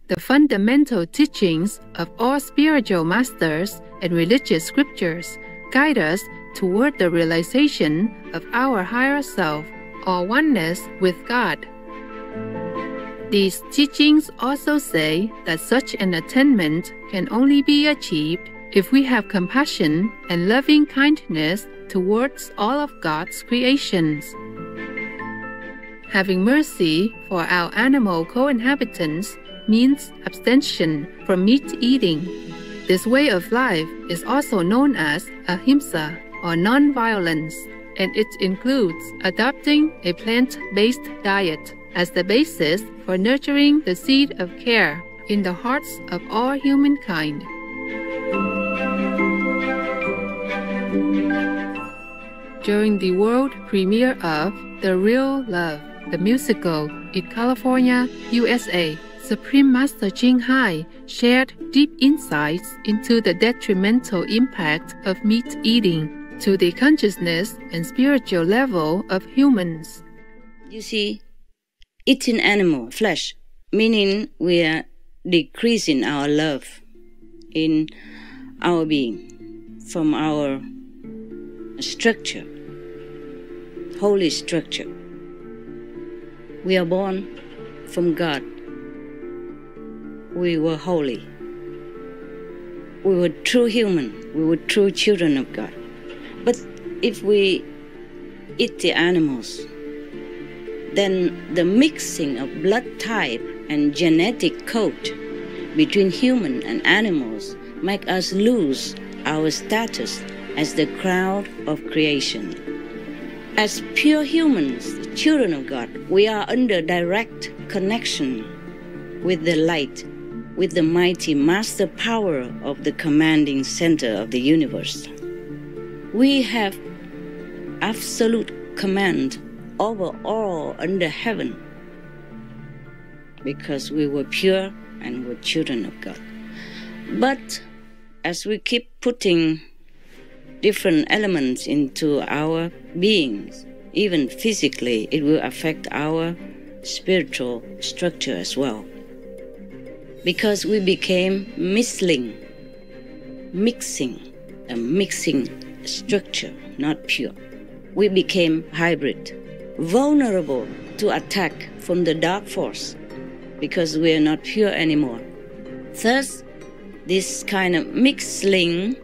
The fundamental teachings of all spiritual masters and religious scriptures guide us toward the realization of our higher self or oneness with God. These teachings also say that such an attainment can only be achieved if we have compassion and loving kindness towards all of God's creations. Having mercy for our animal co-inhabitants means abstention from meat eating. This way of life is also known as ahimsa or non-violence, and it includes adopting a plant-based diet as the basis for nurturing the seed of care in the hearts of all humankind. During the world premiere of The Real Love, the musical in California, USA, Supreme Master THANH HỹI shared deep insights into the detrimental impact of meat eating to the consciousness and spiritual level of humans. You see, eating animal flesh, meaning we are decreasing our love in our being from our structure, holy structure. We are born from God. We were holy. We were true human. We were true children of God. But if we eat the animals, then the mixing of blood type and genetic code between human and animals make us lose our status as the crown of creation. As pure humans, children of God, we are under direct connection with the light, with the mighty master power of the commanding center of the universe. We have absolute command over all under heaven because we were pure and were children of God. But as we keep putting different elements into our beings, even physically, it will affect our spiritual structure as well. Because we became mixing a mixing structure, not pure. We became hybrid, vulnerable to attack from the dark force because we are not pure anymore. Thus, this kind of mixing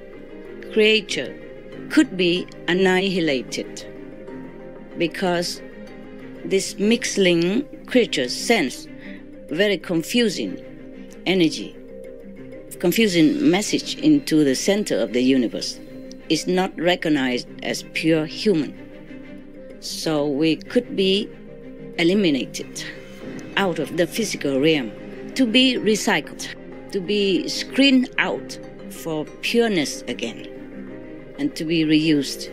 creature could be annihilated because this mixing creature sends very confusing energy, confusing message into the center of the universe. Is not recognized as pure human. So we could be eliminated out of the physical realm to be recycled, to be screened out for pureness again, and to be reused.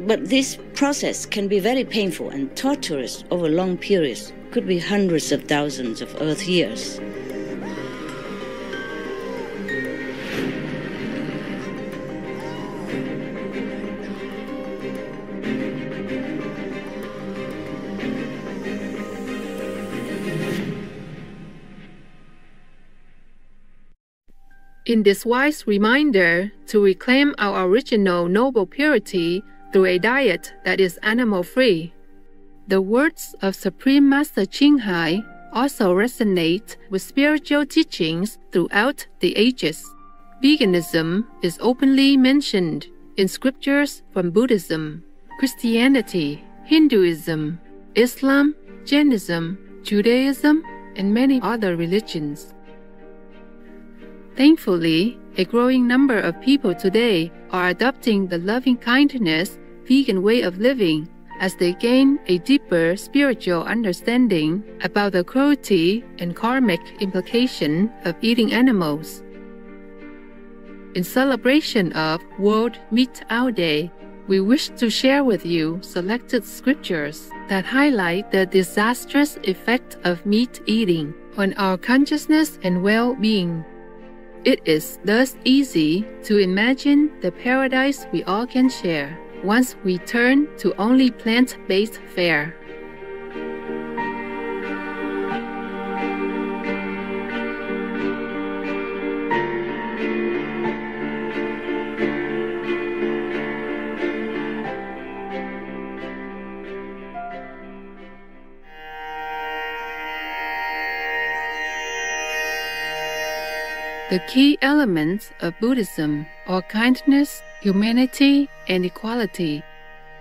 But this process can be very painful and torturous over long periods, could be hundreds of thousands of Earth years. In this wise reminder to reclaim our original noble purity through a diet that is animal-free, the words of Supreme Master THANH HỹI also resonate with spiritual teachings throughout the ages. Veganism is openly mentioned in scriptures from Buddhism, Christianity, Hinduism, Islam, Jainism, Judaism, and many other religions. Thankfully, a growing number of people today are adopting the loving-kindness, vegan way of living as they gain a deeper spiritual understanding about the cruelty and karmic implication of eating animals. In celebration of World Meat Out Day, we wish to share with you selected scriptures that highlight the disastrous effect of meat eating on our consciousness and well-being. It is thus easy to imagine the paradise we all can share once we turn to only plant-based fare. The key elements of Buddhism are kindness, humanity, and equality.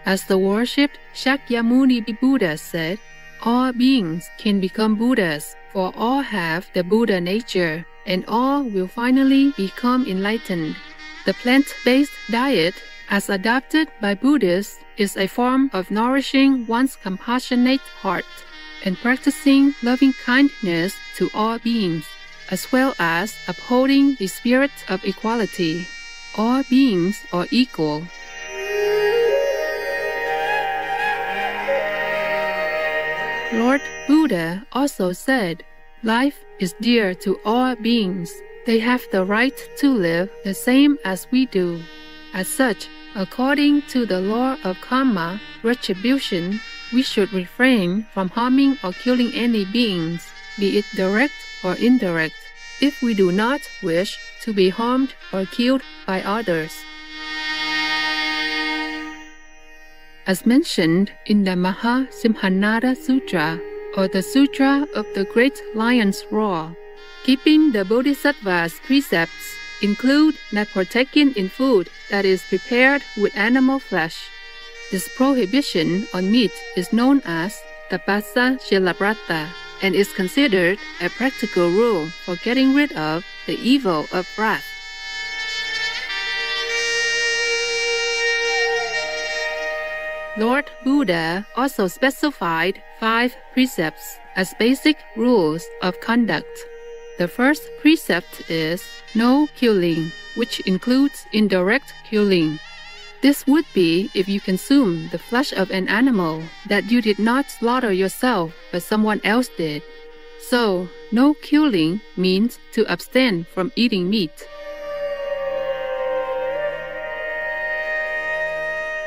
As the worshipped Shakyamuni Buddha said, all beings can become Buddhas, for all have the Buddha nature, and all will finally become enlightened. The plant-based diet, as adopted by Buddhists, is a form of nourishing one's compassionate heart and practicing loving kindness to all beings, as well as upholding the spirit of equality. All beings are equal. Lord Buddha also said, life is dear to all beings. They have the right to live the same as we do. As such, according to the law of karma, retribution, we should refrain from harming or killing any beings, be it direct or indirect, if we do not wish to be harmed or killed by others. As mentioned in the Mahasimhanada Sutra, or the Sutra of the Great Lion's Roar, keeping the Bodhisattva's precepts include not partaking in food that is prepared with animal flesh. This prohibition on meat is known as Tapasa Shilabrata and is considered a practical rule for getting rid of the evil of wrath. Lord Buddha also specified 5 precepts as basic rules of conduct. The first precept is no killing, which includes indirect killing. This would be if you consume the flesh of an animal that you did not slaughter yourself but someone else did. So, no killing means to abstain from eating meat.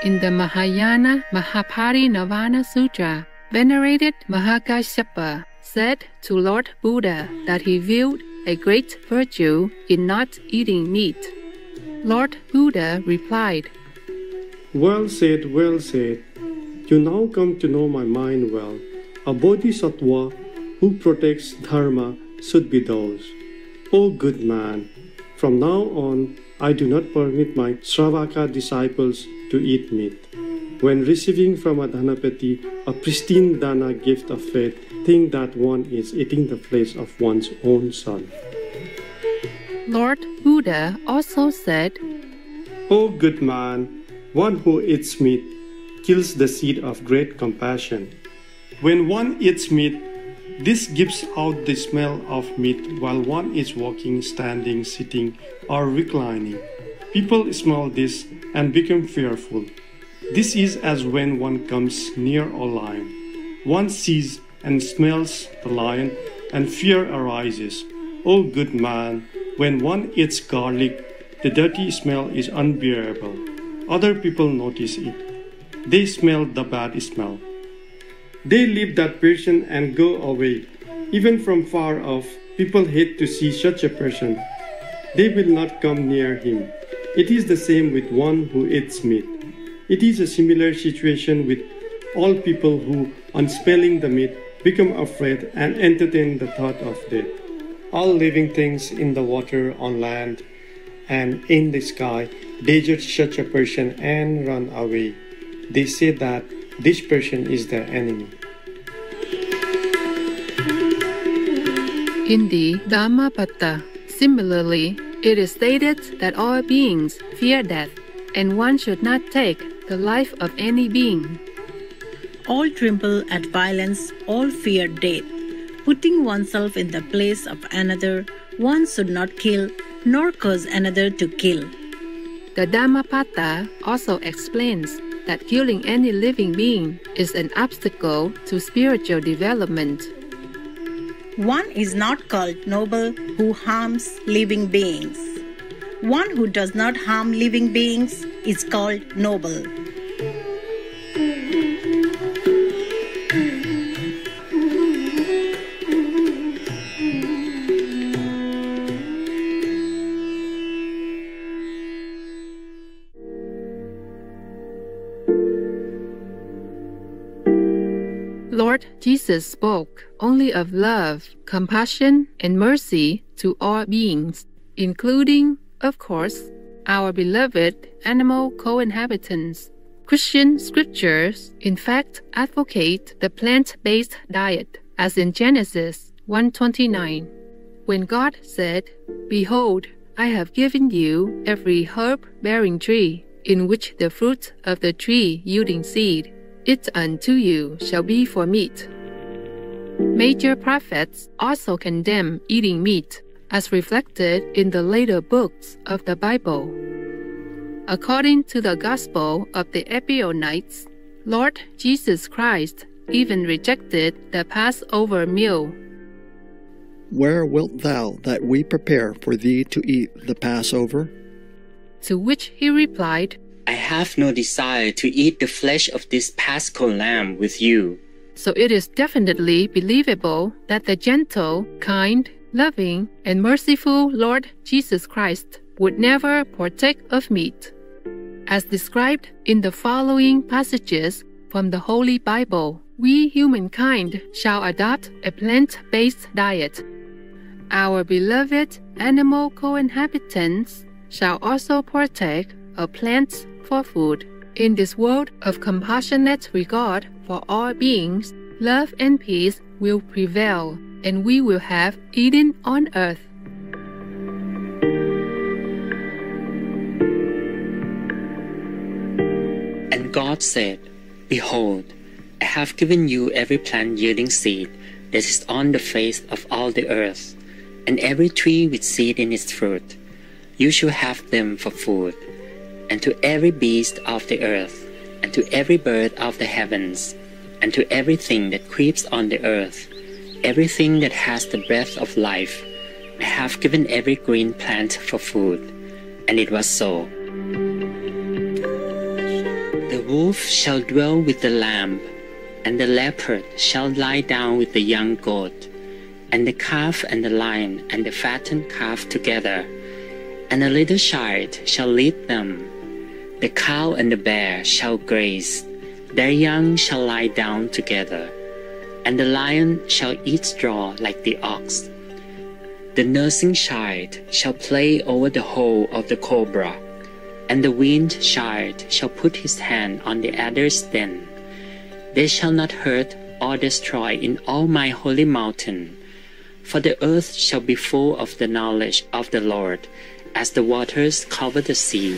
In the Mahayana Mahaparinirvana Sutra, venerated Mahakasyapa said to Lord Buddha that he viewed a great virtue in not eating meat. Lord Buddha replied, Well said, well said. You now come to know my mind well. A bodhisattva who protects dharma should be those. O good man, from now on, I do not permit my Sravaka disciples to eat meat. When receiving from a Dhanapati a pristine dana gift of faith, think that one is eating the flesh of one's own son. Lord Buddha also said, O good man, one who eats meat kills the seed of great compassion. When one eats meat, this gives out the smell of meat while one is walking, standing, sitting, or reclining. People smell this and become fearful. This is as when one comes near a lion. One sees and smells the lion, and fear arises. O good man, when one eats garlic, the dirty smell is unbearable. Other people notice it. They smell the bad smell. They leave that person and go away. Even from far off, people hate to see such a person. They will not come near him. It is the same with one who eats meat. It is a similar situation with all people who, on smelling the meat, become afraid and entertain the thought of death. All living things in the water, on land, and in the sky, they judge such a person and run away. They say that this person is their enemy. In the Dhammapada, similarly, it is stated that all beings fear death, and one should not take the life of any being. All tremble at violence, all fear death. Putting oneself in the place of another, one should not kill, nor cause another to kill. The Dhammapada also explains that killing any living being is an obstacle to spiritual development. One is not called noble who harms living beings. One who does not harm living beings is called noble. Lord Jesus spoke only of love, compassion, and mercy to all beings. including, of course, our beloved animal co-inhabitants. Christian scriptures, in fact, advocate the plant-based diet, as in Genesis 1:29, when God said, "Behold, I have given you every herb-bearing tree, in which the fruit of the tree yielding seed, it unto you shall be for meat." Major prophets also condemn eating meat, as reflected in the later books of the Bible. According to the Gospel of the Ebionites, Lord Jesus Christ even rejected the Passover meal. "Where wilt thou that we prepare for thee to eat the Passover?" To which he replied, "I have no desire to eat the flesh of this Paschal lamb with you." So it is definitely believable that the gentle, kind, loving, and merciful Lord Jesus Christ would never partake of meat. As described in the following passages from the Holy Bible, we humankind shall adopt a plant-based diet. Our beloved animal co-inhabitants shall also partake of plants for food. In this world of compassionate regard for all beings, love and peace will prevail, and we will have Eden on earth. And God said, "Behold, I have given you every plant yielding seed that is on the face of all the earth, and every tree with seed in its fruit. You shall have them for food. And to every beast of the earth, and to every bird of the heavens, and to everything that creeps on the earth, everything that has the breath of life, I have given every green plant for food." And it was so. The wolf shall dwell with the lamb, and the leopard shall lie down with the young goat, and the calf and the lion and the fattened calf together, and a little child shall lead them. The cow and the bear shall graze, their young shall lie down together, and the lion shall eat straw like the ox. The nursing child shall play over the hole of the cobra, and the weaned child shall put his hand on the adder's den. They shall not hurt or destroy in all my holy mountain, for the earth shall be full of the knowledge of the Lord, as the waters cover the sea.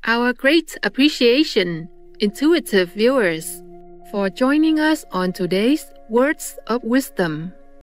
Our great appreciation, intuitive viewers, for joining us on today's Words of Wisdom.